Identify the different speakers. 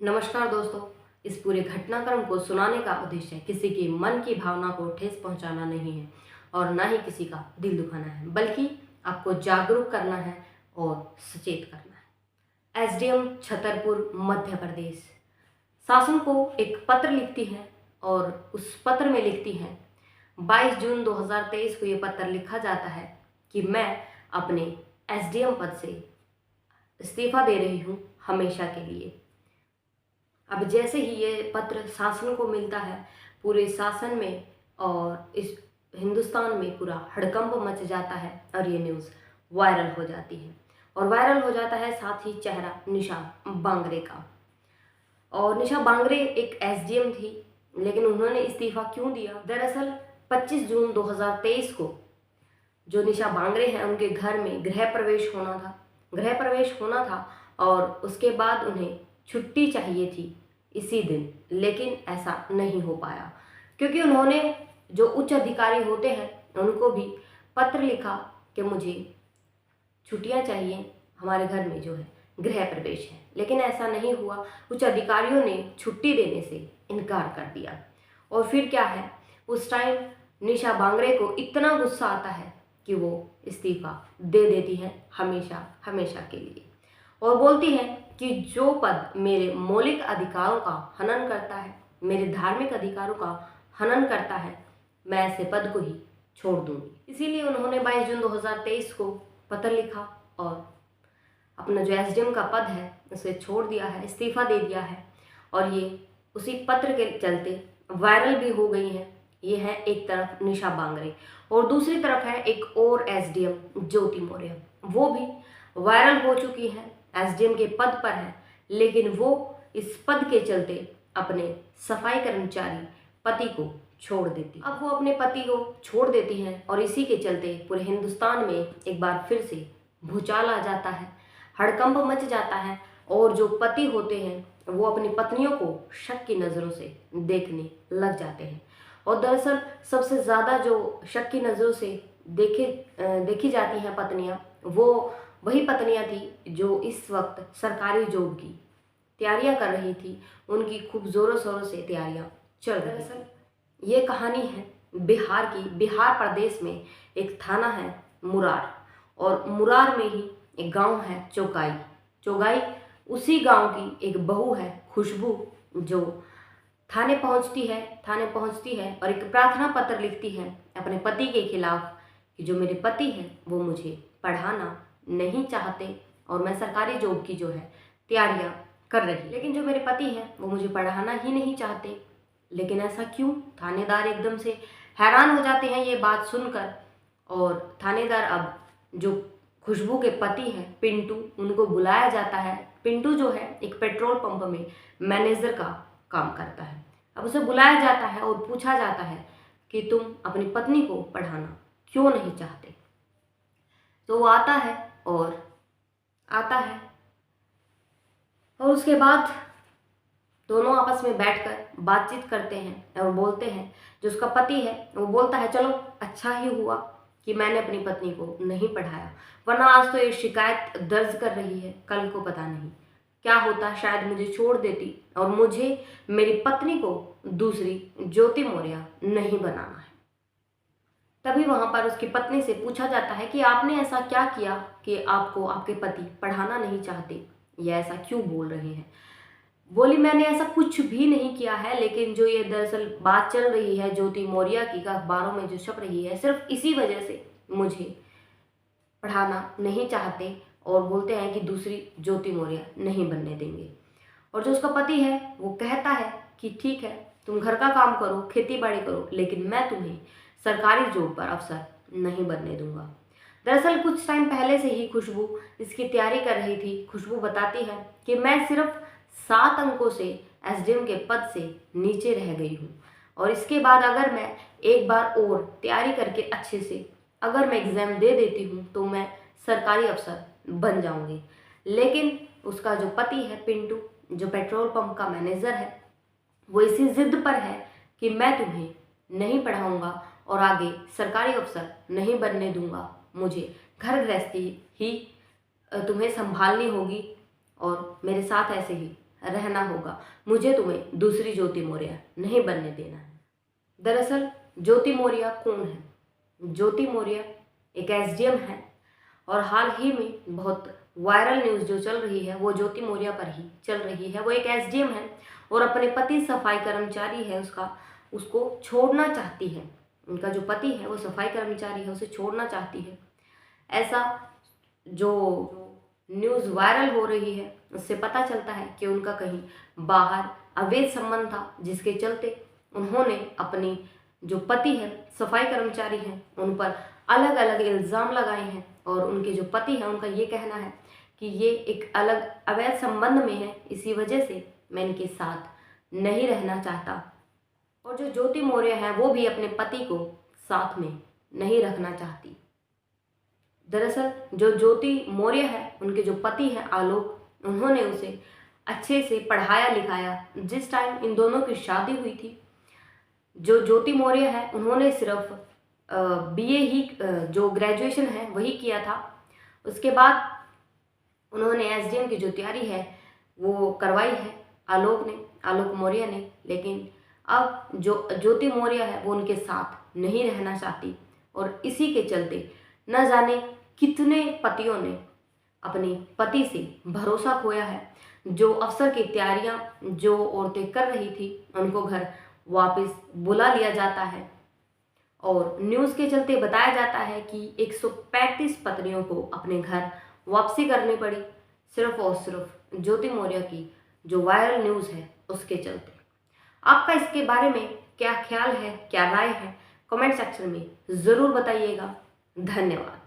Speaker 1: नमस्कार दोस्तों। इस पूरे घटनाक्रम को सुनाने का उद्देश्य किसी के मन की भावना को ठेस पहुंचाना नहीं है और ना ही किसी का दिल दुखाना है, बल्कि आपको जागरूक करना है और सचेत करना है। एसडीएम छतरपुर मध्य प्रदेश शासन को एक पत्र लिखती है और उस पत्र में लिखती है 22 जून 2023 को ये पत्र लिखा जाता है कि मैं अपने एसडीएम पद से इस्तीफा दे रही हूँ हमेशा के लिए। अब जैसे ही ये पत्र शासन को मिलता है, पूरे शासन में और इस हिंदुस्तान में पूरा हड़कंप मच जाता है और ये न्यूज़ वायरल हो जाती है। और वायरल हो जाता है साथ ही चेहरा निशा बांगरे का। और निशा बांगरे एक एसडीएम थी, लेकिन उन्होंने इस्तीफा क्यों दिया? दरअसल 25 जून 2023 को जो निशा बांगरे हैं उनके घर में गृह प्रवेश होना था और उसके बाद उन्हें छुट्टी चाहिए थी इसी दिन, लेकिन ऐसा नहीं हो पाया क्योंकि उन्होंने जो उच्च अधिकारी होते हैं उनको भी पत्र लिखा कि मुझे छुट्टियां चाहिए, हमारे घर में जो है गृह प्रवेश है। लेकिन ऐसा नहीं हुआ, उच्च अधिकारियों ने छुट्टी देने से इनकार कर दिया। और फिर क्या है, उस टाइम निशा बांगरे को इतना गुस्सा आता है कि वो इस्तीफा दे देती है हमेशा के लिए और बोलती है कि जो पद मेरे मौलिक अधिकारों का हनन करता है, मेरे धार्मिक अधिकारों का हनन करता है, मैं ऐसे पद को ही छोड़ दूंगी। इसीलिए उन्होंने 22 जून 2023 को पत्र लिखा और अपना जो एसडीएम का पद है उसे छोड़ दिया है, इस्तीफा दे दिया है। और ये उसी पत्र के चलते वायरल भी हो गई हैं। ये है एक तरफ निशा बांगरे और दूसरी तरफ है एक और एसडीएम ज्योति मौर्य। वो भी वायरल हो चुकी है, एसडीएम के पद पर है, लेकिन वो इस पद के चलते अपने सफाई कर्मचारी पति को छोड़ देती। अब वो अपने पति को छोड़ देती हैं और इसी के चलते पूरे हिंदुस्तान में एक बार फिर से भूचाल आ जाता है, हड़कंप मच जाता है और जो पति होते हैं वो अपनी पत्नियों को शक की नज़रों से देखने लग जाते हैं। और दरअसल सबसे ज़्यादा जो शक की नज़रों से देखी जाती हैं पत्नियां, वो वही पत्नियां थी जो इस वक्त सरकारी जॉब की तैयारियां कर रही थी। उनकी खूब ज़ोरों शोरों से तैयारियां चल रही। दरअसल ये कहानी है बिहार की। बिहार प्रदेश में एक थाना है मुरार और मुरार में ही एक गांव है चौगाई। उसी गांव की एक बहू है खुशबू, जो थाने पहुंचती है और एक प्रार्थना पत्र लिखती है अपने पति के खिलाफ कि जो मेरे पति हैं वो मुझे पढ़ाना नहीं चाहते और मैं सरकारी जॉब की जो है तैयारियां कर रही, लेकिन जो मेरे पति हैं वो मुझे पढ़ाना ही नहीं चाहते। लेकिन ऐसा क्यों? थानेदार एकदम से हैरान हो जाते हैं ये बात सुनकर। और थानेदार अब जो खुशबू के पति हैं पिंटू, उनको बुलाया जाता है। पिंटू जो है एक पेट्रोल पंप में मैनेजर का काम करता है। अब उसे बुलाया जाता है और पूछा जाता है कि तुम अपनी पत्नी को पढ़ाना क्यों नहीं चाहते? तो वो आता है और उसके बाद दोनों आपस में बैठकर बातचीत करते हैं और बोलते हैं। जो उसका पति है वो बोलता है चलो अच्छा ही हुआ कि मैंने अपनी पत्नी को नहीं पढ़ाया, वरना आज तो ये शिकायत दर्ज कर रही है, कल को पता नहीं क्या होता, शायद मुझे छोड़ देती और मुझे मेरी पत्नी को दूसरी ज्योति मौर्य नहीं बनाना है। तभी वहां पर उसकी पत्नी से पूछा जाता है कि आपने ऐसा क्या किया कि आपको आपके पति पढ़ाना नहीं चाहते या ऐसा क्यों बोल रहे हैं? बोली मैंने ऐसा कुछ भी नहीं किया है, लेकिन जो ये दरअसल बात चल रही है ज्योति मौर्य की, अखबारों में जो छप रही है, सिर्फ इसी वजह से मुझे पढ़ाना नहीं चाहते और बोलते हैं कि दूसरी ज्योति मौर्य नहीं बनने देंगे। और जो उसका पति है वो कहता है कि ठीक है तुम घर का काम करो, खेती बाड़ी करो, लेकिन मैं तुम्हें सरकारी जॉब पर अफसर नहीं बनने दूंगा। दरअसल कुछ टाइम पहले से ही खुशबू इसकी तैयारी कर रही थी। खुशबू बताती है कि मैं सिर्फ 7 अंकों से एसडीएम के पद से नीचे रह गई हूँ और इसके बाद अगर मैं एक बार और तैयारी करके अच्छे से अगर मैं एग्ज़ाम दे देती हूँ तो मैं सरकारी अफसर बन जाऊँगी। लेकिन उसका जो पति है पिंटू, जो पेट्रोल पंप का मैनेजर है, वो इसी जिद पर है कि मैं तुम्हें नहीं पढ़ाऊँगा और आगे सरकारी अफसर नहीं बनने दूंगा, मुझे घर गृहस्थी ही तुम्हें संभालनी होगी और मेरे साथ ऐसे ही रहना होगा। मुझे तुम्हें दूसरी ज्योति मौर्य नहीं बनने देना है। दरअसल ज्योति मौर्य कौन है? ज्योति मौर्य एक एसडीएम है और हाल ही में बहुत वायरल न्यूज़ जो चल रही है वो ज्योति मौर्य पर ही चल रही है। वो एक एसडीएम है और अपने पति सफाई कर्मचारी है उसको छोड़ना चाहती है। उनका जो पति है वो सफाई कर्मचारी है, उसे छोड़ना चाहती है। ऐसा जो न्यूज़ वायरल हो रही है उससे पता चलता है कि उनका कहीं बाहर अवैध संबंध था, जिसके चलते उन्होंने अपनी जो पति है सफाई कर्मचारी हैं उन पर अलग अलग इल्ज़ाम लगाए हैं। और उनके जो पति हैं उनका ये कहना है कि ये एक अलग अवैध संबंध में है, इसी वजह से मैं इनके साथ नहीं रहना चाहता। और जो ज्योति मौर्य है वो भी अपने पति को साथ में नहीं रखना चाहती। दरअसल जो ज्योति मौर्य है उनके जो पति हैं आलोक, उन्होंने उसे अच्छे से पढ़ाया लिखाया। जिस टाइम इन दोनों की शादी हुई थी, जो ज्योति मौर्य है उन्होंने सिर्फ बीए ही जो ग्रेजुएशन है वही किया था। उसके बाद उन्होंने एसडीएम की जो तैयारी है वो करवाई है आलोक मौर्य ने। लेकिन अब जो ज्योति मौर्य है वो उनके साथ नहीं रहना चाहती और इसी के चलते न जाने कितने पतियों ने अपने पति से भरोसा खोया है। जो अफसर की तैयारियां जो औरतें कर रही थी उनको घर वापस बुला लिया जाता है और न्यूज़ के चलते बताया जाता है कि 135 पत्नियों को अपने घर वापसी करनी पड़ी, सिर्फ और सिर्फ ज्योति मौर्य की जो वायरल न्यूज़ है उसके चलते। आपका इसके बारे में क्या ख्याल है, क्या राय है, कमेंट सेक्शन में ज़रूर बताइएगा। धन्यवाद।